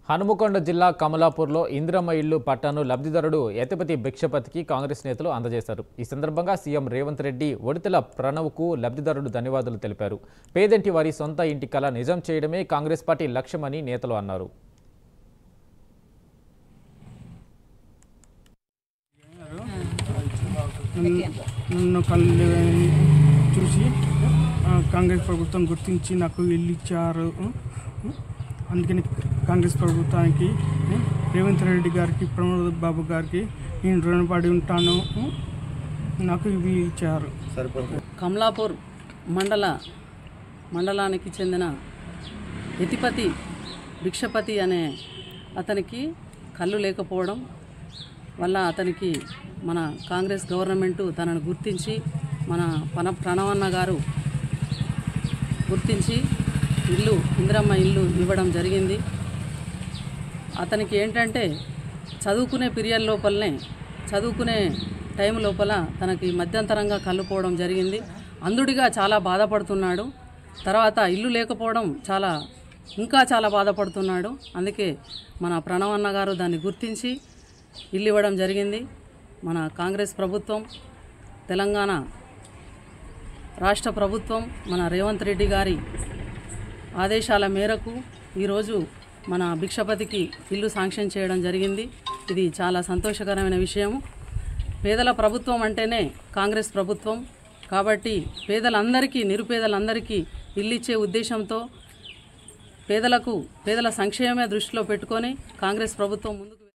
హనుమకొండ జిల్లా కమలాపూర్లో ఇందిరమ్మ ఇల్లు పట్టాను లబ్ధిదారుడు యతిపతి భిక్షపతికి కాంగ్రెస్ నేతలు అందజేశారు. ఈ సందర్భంగా సీఎం రేవంత్ రెడ్డి ఒడితెల ప్రణవ్కు లబ్ధిదారుడు ధన్యవాదాలు తెలిపారు. పేదంటి వారి సొంత ఇంటి కల నిజం చేయడమే కాంగ్రెస్ పార్టీ లక్ష్యమని నేతలు అన్నారు. చూసి కాంగ్రెస్ ప్రభుత్వం గుర్తించి నాకు ఇల్లు ఇచ్చారు. అందుకని కాంగ్రెస్ ప్రభుత్వానికి, రేవంత్ రెడ్డి గారికి, ప్రమోద్ బాబు గారికి నేను రుణపడి ఉంటాను. నాకు ఇవి ఇచ్చారు. కమలాపూర్ మండలానికి చెందిన యతిపతి భిక్షపతి అనే అతనికి కళ్ళు లేకపోవడం వల్ల అతనికి మన కాంగ్రెస్ గవర్నమెంటు తనను గుర్తించి మన ప్రణవన్న గారు గుర్తించి ఇందిరమ్మ ఇల్లు ఇవ్వడం జరిగింది. అతనికి ఏంటంటే చదువుకునే పీరియడ్ లోపలనే చదువుకునే టైం లోపల తనకి మధ్యంతరంగా కళ్ళుపోవడం జరిగింది. అంధుడిగా చాలా బాధపడుతున్నాడు. తర్వాత ఇల్లు లేకపోవడం ఇంకా చాలా బాధపడుతున్నాడు. అందుకే మన ప్రణవన్న గారు దాన్ని గుర్తించి ఇల్లు ఇవ్వడం జరిగింది. మన కాంగ్రెస్ ప్రభుత్వం, తెలంగాణ రాష్ట్ర ప్రభుత్వం, మన రేవంత్ రెడ్డి గారి ఆదేశాల మేరకు ఈరోజు మన భిక్షపతికి ఇల్లు శాంక్షన్ చేయడం జరిగింది. ఇది చాలా సంతోషకరమైన విషయము. పేదల ప్రభుత్వం అంటేనే కాంగ్రెస్ ప్రభుత్వం కాబట్టి పేదలందరికీ, నిరుపేదలందరికీ ఇల్లు ఇచ్చే ఉద్దేశంతో పేదల సంక్షేమమే దృష్టిలో పెట్టుకొని కాంగ్రెస్ ప్రభుత్వం ముందుకు